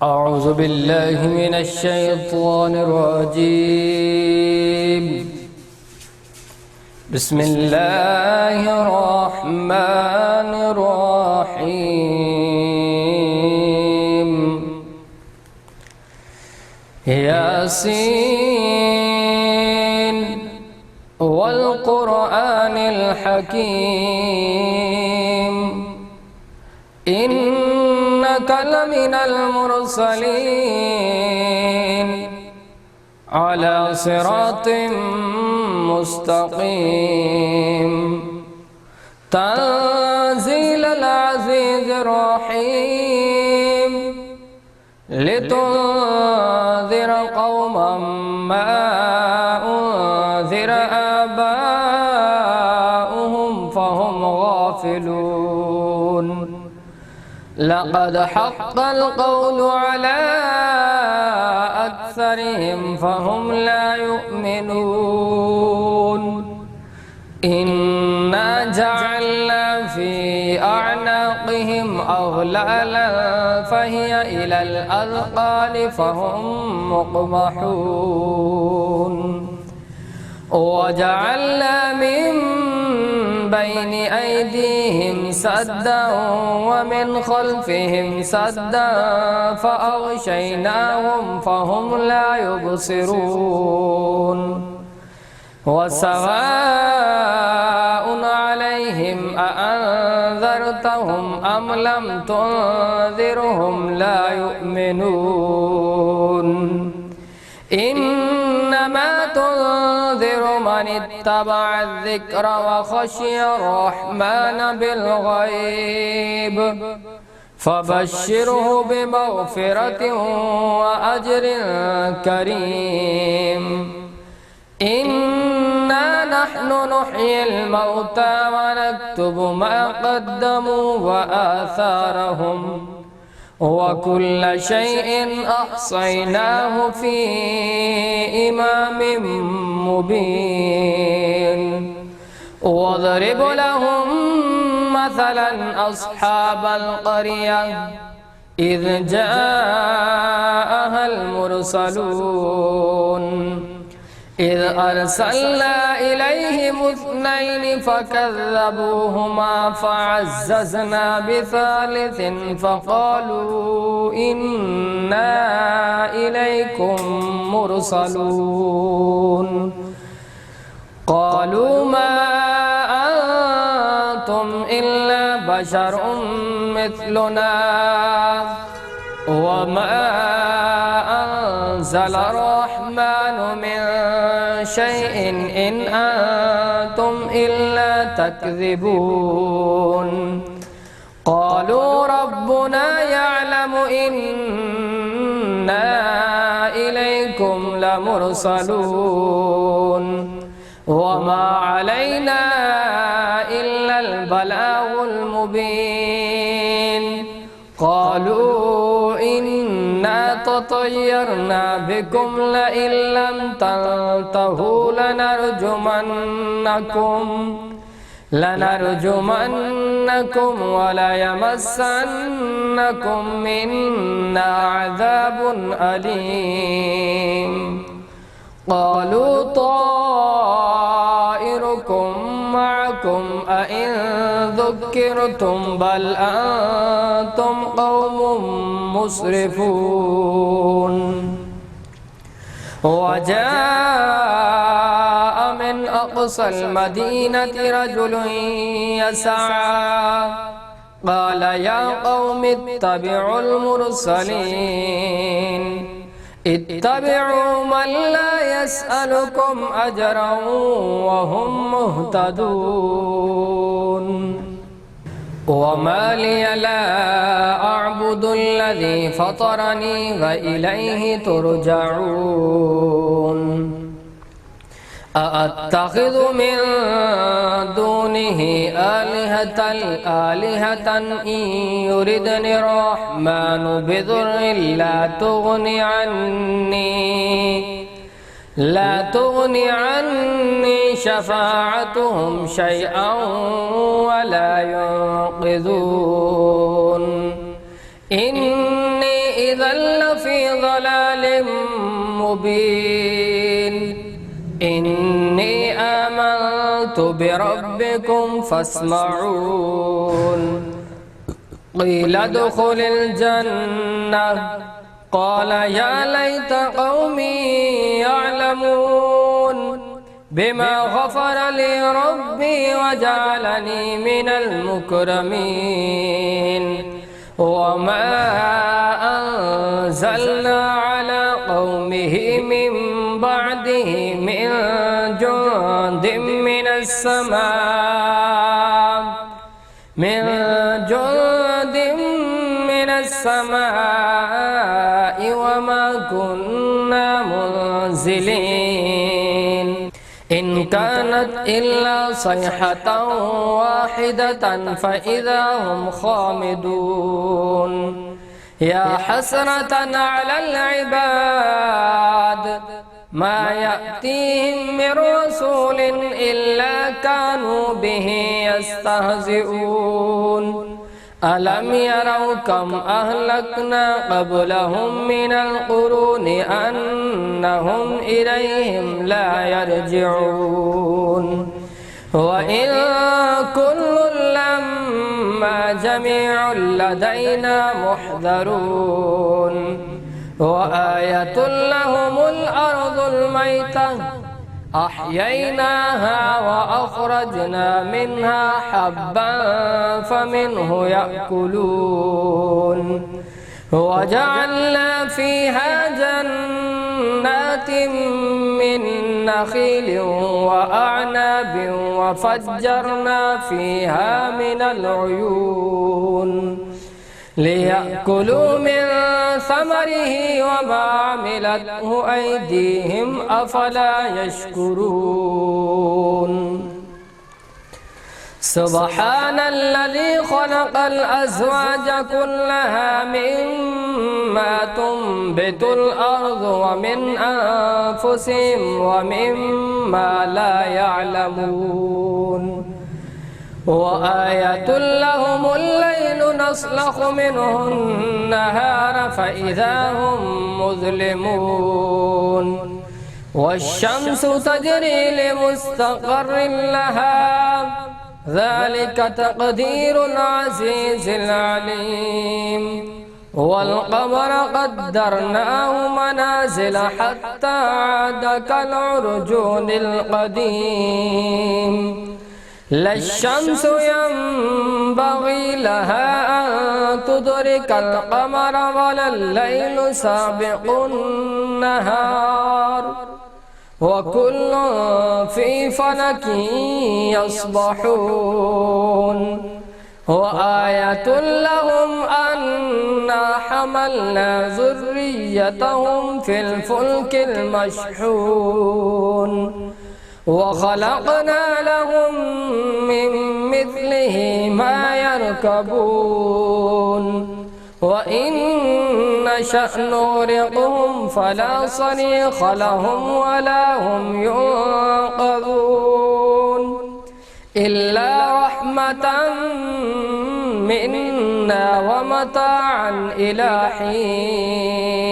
أعوذ بالله من الشيطان الرجيم. بسم الله الرحمن الرحيم. ياسين والقرآن الحكيم إنك لمن المرسلين على صراط مستقيم تنزيل العزيز الرحيم لتنذر قوما ما أنذر آباؤهم فهم غافلون. لقد حق القول على أكثرهم فهم لا يؤمنون. إنا جعلنا في أعناقهم أغلالا فهي إلى الأذقان فهم مقمحون. وجعلنا من بين أيديهم سدا ومن خلفهم سدا فأغشيناهم فهم لا يبصرون. وسواء عليهم أأنذرتهم أم لم تنذرهم لا يؤمنون. إنما تنذر من اتبع الذكر وخشي الرحمن بالغيب فبشره بمغفرة وأجر كريم. إنا نحن نحيي الموتى ونكتب ما قدموا وآثارهم وكل شيء أحصيناه في إمام مبين. واضرب لهم مثلا أصحاب القرية إذ جاءها المرسلون إذ أرسلنا إليهم اثنين فكذبوهما فعززنا بثالث فقالوا إنا إليكم مرسلون. قالوا ما أنتم إلا بشر مثلنا وما أنزل الرحمن من شيء إن أنتم إلا تكذبون. قالوا ربنا يعلم إنا إليكم لمرسلون وما علينا إلا البلاغ المبين. قالوا إنا تطيرنا بكم لئن لم تنتهوا لنرجمنكم وليمسنكم منا عذاب أليم. قالوا طائركم معكم أئن ذكرتم بل أنتم قوم مسرفون. وجاء من أقصى المدينة رجل يسعى قال يا قوم اتبعوا المرسلين اتبعوا من لا يسألكم أجرا وهم مهتدون. وما لي لا أعبد الذي فطرني وإليه ترجعون. أأتخذ من دونه آلهة إن يردني الرحمن بضر لا تغني عني شفاعتهم شيئا ولا ينقذون. إني إذا إذا لفي ضلال مبين إني آمنت بربكم فاسمعون قيل ادخل الجنة قال يا ليت قومي يعلمون بما غفر لي ربي وجعلني من المكرمين وما أنزلنا على قومه من بعده من جند من السماء وما كنا منزلين إن كانت إلا صيحة واحدة فإذا هم خامدون يا حسرة على العباد ما يأتيهم من رسول إلا كانوا به يستهزئون ألم يروا كم أهلكنا قبلهم من القرون أنهم إليهم لا يرجعون وإن كل لما جميع لدينا محضرون وآية لهم الأرض الميتة أحييناها وأخرجنا منها حبا فمنه يأكلون وجعلنا فيها جنات من نخيل وأعناب وفجرنا فيها من العيون ليأكلوا من ثمره وما عملته أيديهم أفلا يشكرون سبحان الذي خلق الأزواج كلها مما تنبت الأرض ومن أنفسهم ومما لا يعلمون وآية لهم الليل نسلخ منه النهار فإذا هم مظلمون والشمس تجري لمستقر لها ذلك تقدير العزيز العليم والقمر قدرناه منازل حتى عاد كالعرجون القديم لا الشمس ينبغي لها أن تدرك القمر ولا الليل سابق النهار وكل في فلك يسبحون وآية لهم أنا حملنا ذريتهم في الفلك المشحون وخلقنا لهم من مثله ما يركبون وإن نشأ نغرقهم فلا صريخ لهم ولا هم ينقذون إلا رحمة منا ومتاعا إلى حين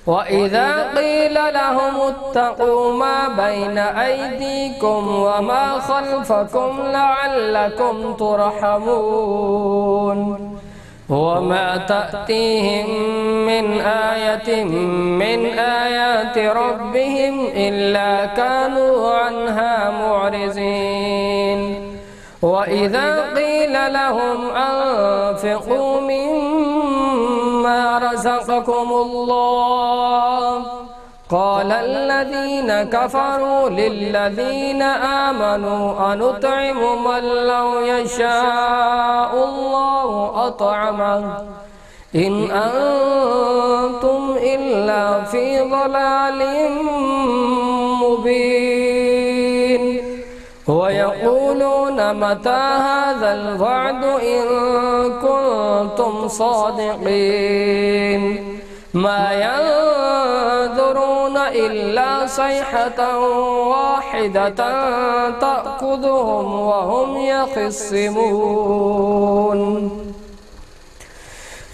وإذا قيل لهم اتقوا ما بين أيديكم وما خلفكم لعلكم ترحمون وما تأتيهم من آية من آيات ربهم إلا كانوا عنها معرضين وإذا قيل لهم أنفقوا مما رزقكم الله قال الذين كفروا للذين آمنوا أنطعم من لو يشاء الله أطعمه إن أنتم إلا في ضلال مبين ويقولون متى هذا الوعد إن كنتم صادقين ما ينظرون إلا صيحة واحدة تأخذهم وهم يخصمون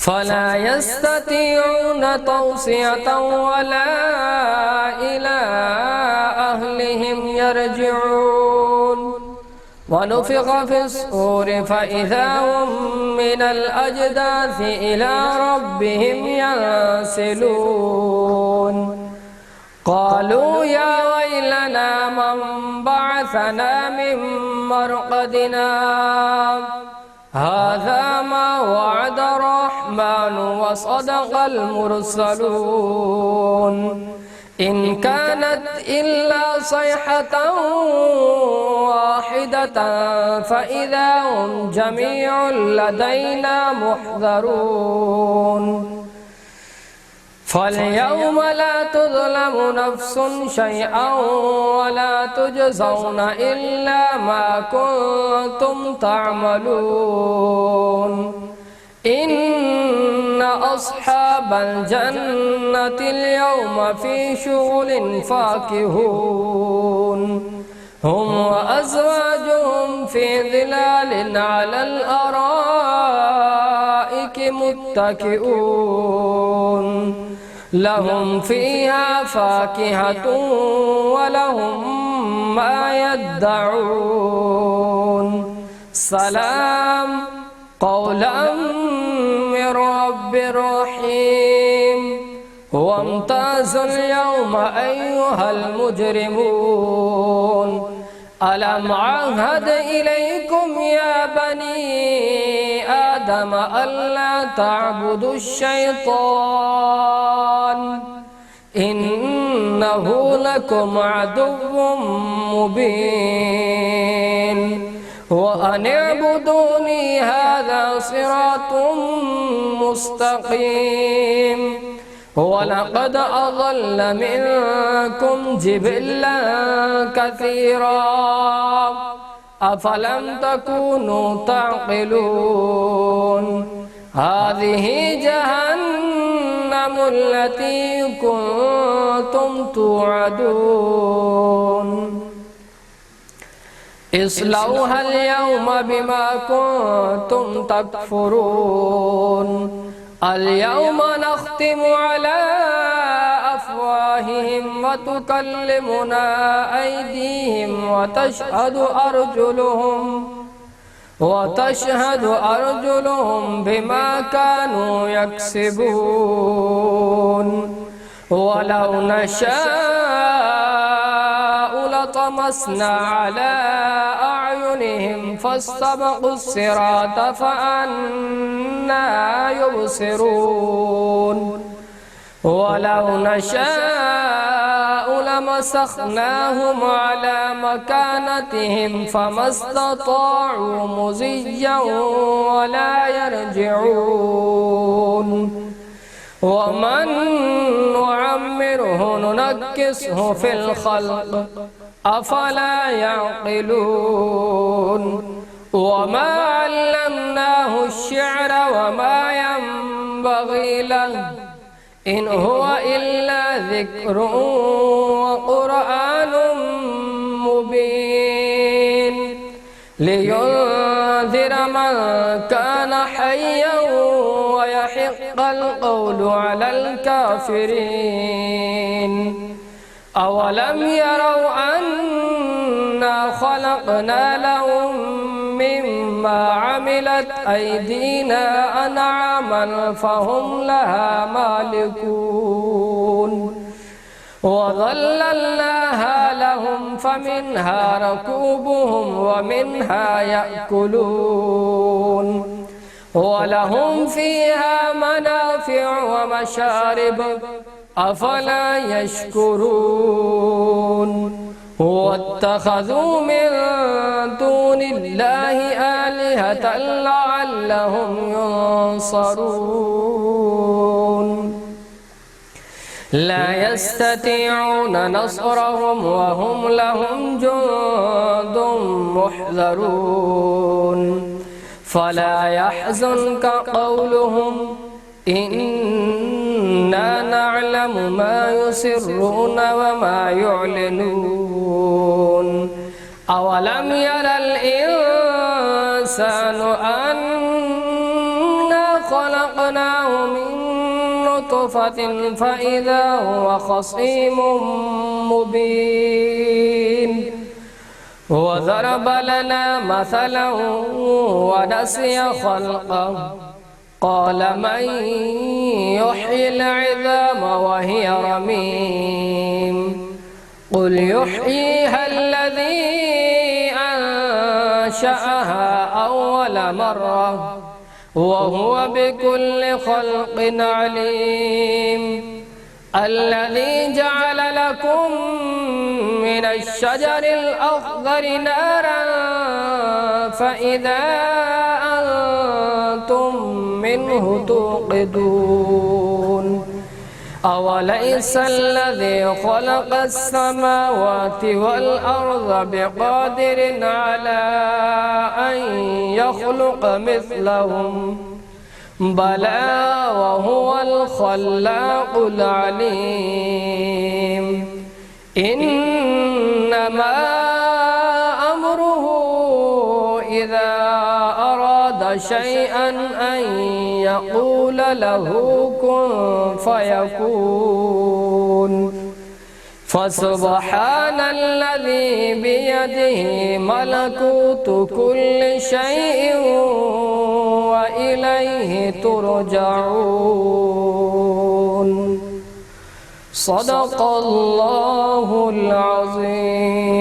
فلا يستطيعون توصية ولا إلى أهلهم يرجعون ونفخ في الصور فإذا هم من الأجداث إلى ربهم ينسلون قالوا يا ويلنا من بعثنا من مرقدنا هذا ما وعد الرحمن وصدق المرسلون إن كانت إلا صيحة واحدة فإذا هم جميع لدينا محضرون فاليوم لا تظلم نفس شيئا ولا تجزون إلا ما كنتم تعملون إن أصحاب الجنة اليوم في شغل فاكهون هم وأزواجهم في ظلال على الأرائك متكئون لهم فيها فاكهة ولهم ما يدعون سلام قولا من رب رحيم وامتازوا اليوم أيها المجرمون ألم عهد إليكم يا بني آدم ألا تعبدوا الشيطان إنه لكم عدو مبين وأن اعبدوني هذا صراط مستقيم ولقد أضل منكم جبلا كثيرا أفلم تكونوا تعقلون هذه جهنم التي كنتم توعدون اصلوها اليوم بما كنتم تكفرون اليوم نختم على أفواههم وتكلمنا أيديهم وتشهد أرجلهم بما كانوا يكسبون ولو نشاء لطمسنا على أعينهم فاستبقوا الصراط فأنى يبصرون ولو نشاء لمسخناهم على مكانتهم فما استطاعوا مزيا ولا يرجعون ومن نعمره ننكسه في الخلق أفلا يعقلون وما علمناه الشعر وما ينبغي له إن هو إلا ذكر وقرآن مبين لينذر من كان حيا ويحق القول على الكافرين أولم يروا أنا خلقنا لهم مما عملت أيدينا أنعاما فهم لها مالكون وظللناها لهم فمنها ركوبهم ومنها يأكلون ولهم فيها منافع ومشارب أفلا يشكرون واتخذوا من دون الله آلهة لعلهم ينصرون لا يستطيعون نصرهم وهم لهم جند محضرون فلا يحزنك قولهم إنا نعلم ما يسرون وما يعلنون أولم ير الإنسان أنا خلقناه نطفة فإذا هو خصيم مبين وضرب لنا مثلا ونسي خلقه قال من يحيي العظام وهي رميم قل يحييها الذي أنشأها أول مرة وهو بكل خلق عليم الذي جعل لكم من الشجر الأخضر نارا فإذا أنتم منه توقدون أوليس الذي خلق السماوات والأرض بقادر على أن يخلق مثلهم بلى وهو الخلاق العليم إنما أمره إذا أراد شيئا أن يقول له كن فيكون فسبحان الذي بيده ملكوت كل شيء وإليه ترجعون صدق الله العظيم.